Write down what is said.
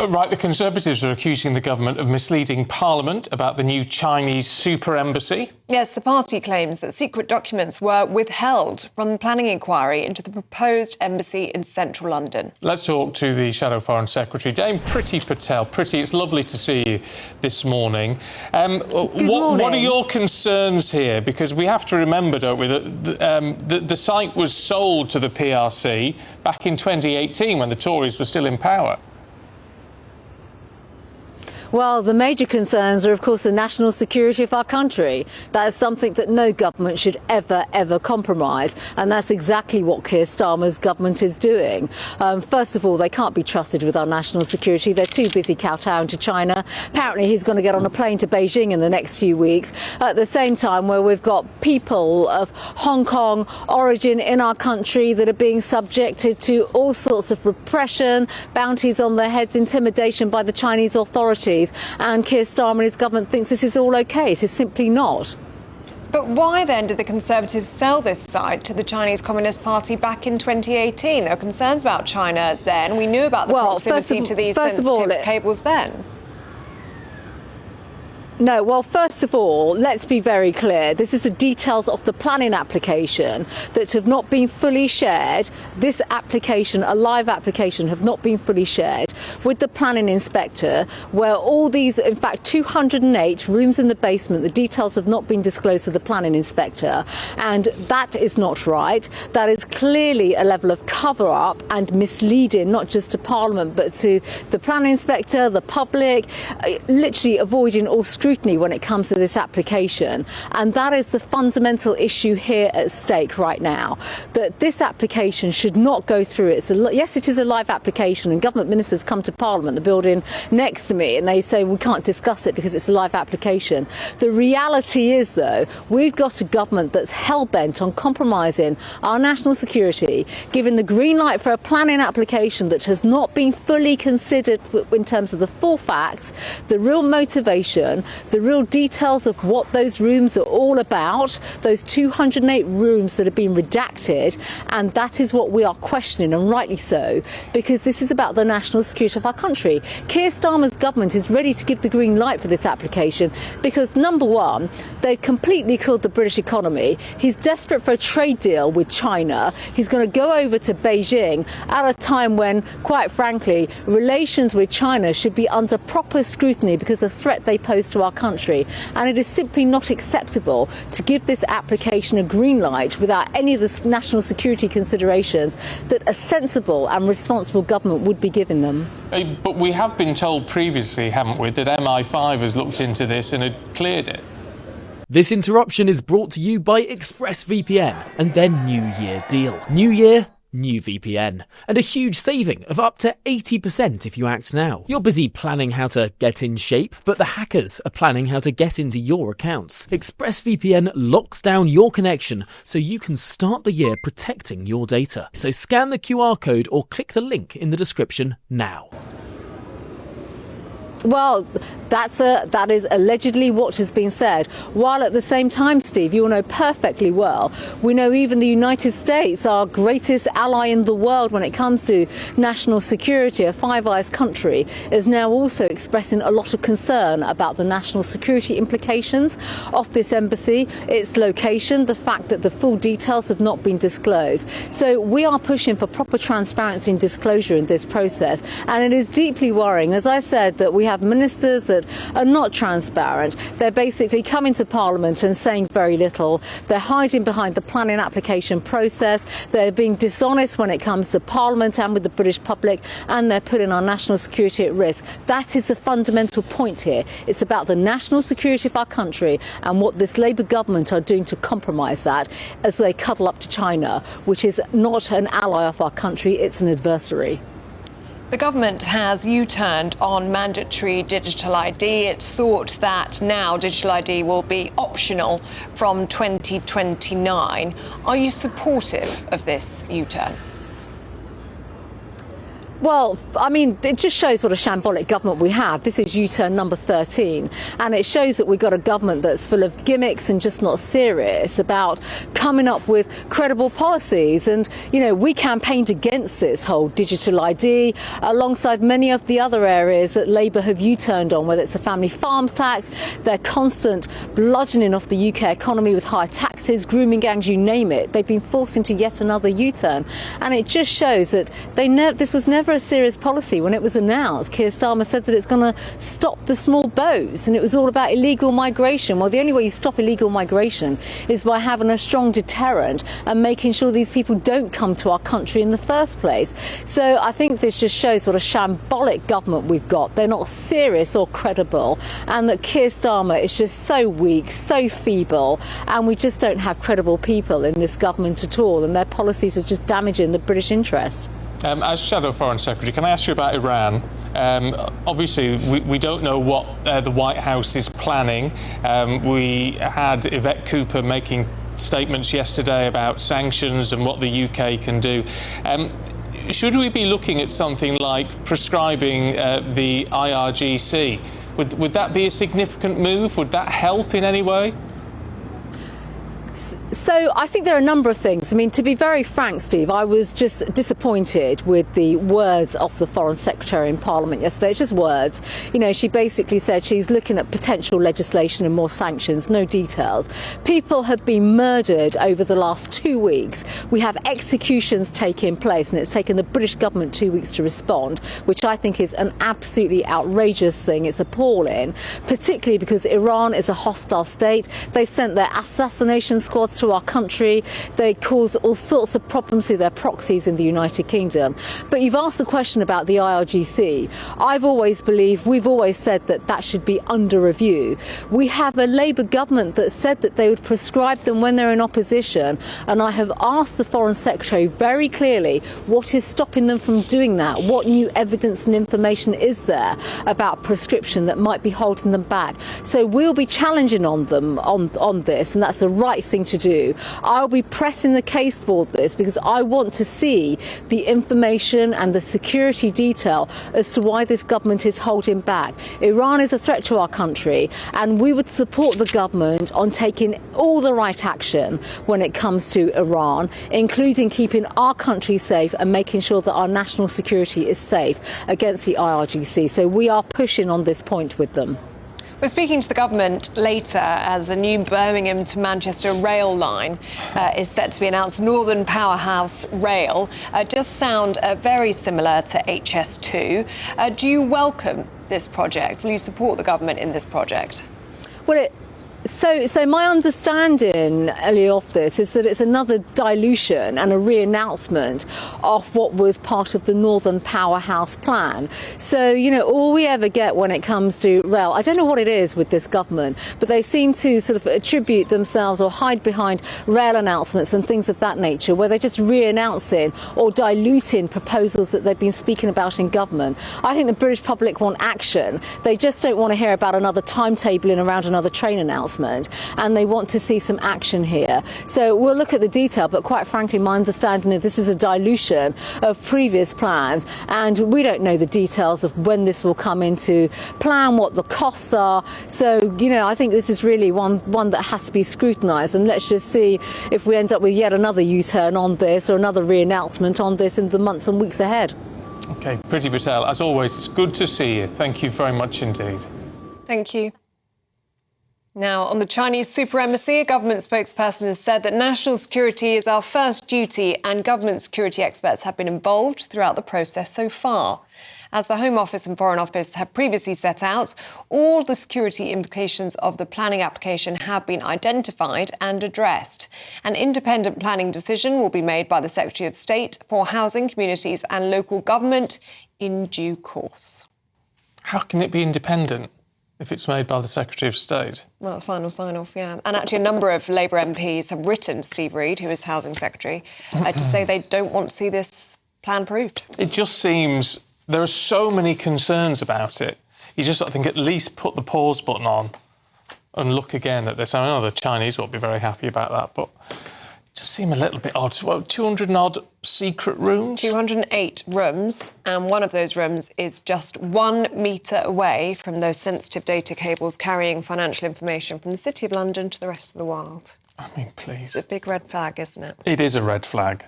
Right, the Conservatives are accusing the government of misleading Parliament about the new Chinese super embassy. Yes, the party claims that secret documents were withheld from the planning inquiry into the proposed embassy in central London. Let's talk to the Shadow Foreign Secretary, Dame Priti Patel. Priti, it's lovely to see you this morning. What are your concerns here? Because we have to remember, don't we, that the site was sold to the PRC back in 2018 when the Tories were still in power. Well, the major concerns are, of course, the national security of our country. That is something that no government should ever compromise. And that's exactly what Keir Starmer's government is doing. First of all, they can't be trusted with our national security. They're too busy kowtowing to China. Apparently, he's going to get on a plane to Beijing in the next few weeks. At the same time, where we've got people of Hong Kong origin in our country that are being subjected to all sorts of repression, bounties on their heads, intimidation by the Chinese authorities. And Keir Starmer and his government thinks this is all OK. It is simply not. But why then did the Conservatives sell this site to the Chinese Communist Party back in 2018? There were concerns about China then. We knew about the proximity to these sensitive cables then. No, well, first of all, let's be very clear. This is the details of the planning application that have not been fully shared. This application, a live application, have not been fully shared with the planning inspector, where all these, in fact, 208 rooms in the basement, the details have not been disclosed to the planning inspector. And that is not right. That is clearly a level of cover-up and misleading, not just to Parliament, but to the planning inspector, the public, literally avoiding all scrutiny when it comes to this application. And that is the fundamental issue here at stake right now, that this application should not go through. Yes, it is a live application, and government ministers come to Parliament, the building next to me, and they say we can't discuss it because it's a live application. The reality is, though, we've got a government that's hell-bent on compromising our national security, giving the green light for a planning application that has not been fully considered in terms of the full facts, the real motivation, the real details of what those rooms are all about, those 208 rooms that have been redacted. And that is what we are questioning, and rightly so, because this is about the national security of our country. Keir Starmer's government is ready to give the green light for this application because, number one, they've completely killed the British economy. He's desperate for a trade deal with China. He's going to go over to Beijing at a time when, quite frankly, relations with China should be under proper scrutiny because of the threat they pose to our country. And it is simply not acceptable to give this application a green light without any of the national security considerations that a sensible and responsible government would be giving them. But we have been told previously, haven't we, that MI5 has looked into this and had cleared it. This interruption is brought to you by ExpressVPN and their New Year deal. New Year, new VPN, and a huge saving of up to 80% if you act now. You're busy planning how to get in shape, but the hackers are planning how to get into your accounts. ExpressVPN locks down your connection so you can start the year protecting your data. So scan the QR code or click the link in the description now. Well, that is allegedly what has been said. While at the same time, Steve, you will know perfectly well, we know even the United States, our greatest ally in the world when it comes to national security, a Five Eyes country, is now also expressing a lot of concern about the national security implications of this embassy, its location, the fact that the full details have not been disclosed. So we are pushing for proper transparency and disclosure in this process. And it is deeply worrying, as I said, that we have ministers that are not transparent. They're basically coming to Parliament and saying very little. They're hiding behind the planning application process. They're being dishonest when it comes to Parliament and with the British public, and they're putting our national security at risk. That is the fundamental point here. It's about the national security of our country and what this Labour government are doing to compromise that as they cuddle up to China, which is not an ally of our country, it's an adversary. The government has U-turned on mandatory digital ID. It's thought that now digital ID will be optional from 2029. Are you supportive of this U-turn? Well, I mean, it just shows what a shambolic government we have. This is U-turn number 13, and it shows that we've got a government that's full of gimmicks and just not serious about coming up with credible policies. And, you know, we campaigned against this whole digital ID alongside many of the other areas that Labour have U-turned on, whether it's a family farms tax, their constant bludgeoning off the UK economy with higher taxes, grooming gangs, you name it. They've been forced into yet another U-turn. And it just shows that this was never a serious policy. When it was announced, Keir Starmer said that it's going to stop the small boats, and it was all about illegal migration. Well, the only way you stop illegal migration is by having a strong deterrent and making sure these people don't come to our country in the first place. So I think this just shows what a shambolic government we've got. They're not serious or credible, and that Keir Starmer is just so weak, so feeble, and we just don't have credible people in this government at all, and their policies are just damaging the British interest. As Shadow Foreign Secretary, can I ask you about Iran? Obviously, we don't know what the White House is planning. We had Yvette Cooper making statements yesterday about sanctions and what the UK can do. Should we be looking at something like prescribing the IRGC? Would that be a significant move? Would that help in any way? So I think there are a number of things. I mean, to be very frank, Steve, I was just disappointed with the words of the Foreign Secretary in Parliament yesterday. It's just words. You know, she basically said she's looking at potential legislation and more sanctions, no details. People have been murdered over the last 2 weeks. We have executions taking place, and it's taken the British government 2 weeks to respond, which I think is an absolutely outrageous thing. It's appalling, particularly because Iran is a hostile state. They sent their assassination squads to our country. They cause all sorts of problems through their proxies in the United Kingdom. But you've asked the question about the IRGC. I've always believed, we've always said that that should be under review. We have a Labour government that said that they would prescribe them when they're in opposition, and I have asked the Foreign Secretary very clearly what is stopping them from doing that. What new evidence and information is there about prescription that might be holding them back? So we'll be challenging on them on this, and that's the right thing to do. I'll be pressing the case for this because I want to see the information and the security detail as to why this government is holding back. Iran is a threat to our country, and we would support the government on taking all the right action when it comes to Iran, including keeping our country safe and making sure that our national security is safe against the IRGC. So we are pushing on this point with them. We're speaking to the government later as a new Birmingham to Manchester rail line is set to be announced. Northern Powerhouse Rail does sound very similar to HS2. Do you welcome this project? Will you support the government in this project? Well, So my understanding, Ellie, of this is that it's another dilution and a re-announcement of what was part of the Northern Powerhouse plan. So, you know, all we ever get when it comes to rail, I don't know what it is with this government, but they seem to sort of attribute themselves or hide behind rail announcements and things of that nature, where they're just re-announcing or diluting proposals that they've been speaking about in government. I think the British public want action. They just don't want to hear about another timetabling around another train announcement. And they want to see some action here. So we'll look at the detail, but quite frankly, my understanding is this is a dilution of previous plans, and we don't know the details of when this will come into plan, what the costs are. So, you know, I think this is really one that has to be scrutinised, and let's just see if we end up with yet another U-turn on this or another re-announcement on this in the months and weeks ahead. OK, Priti Patel, as always, it's good to see you. Thank you very much indeed. Thank you. Now, on the Chinese super embassy, a government spokesperson has said that national security is our first duty, and government security experts have been involved throughout the process so far. As the Home Office and Foreign Office have previously set out, all the security implications of the planning application have been identified and addressed. An independent planning decision will be made by the Secretary of State for Housing, Communities and Local Government in due course. How can it be independent if it's made by the Secretary of State? Well, the final sign-off, yeah. And actually a number of Labour MPs have written Steve Reed, who is Housing Secretary, to say they don't want to see this plan approved. It just seems there are so many concerns about it. You just, I think, at least put the pause button on and look again at this. I know the Chinese won't be very happy about that, but Just seem a little bit odd. Well, 200 and odd secret rooms? 208 rooms, and one of those rooms is just 1 metre away from those sensitive data cables carrying financial information from the City of London to the rest of the world. I mean, please. It's a big red flag, isn't it? It is a red flag.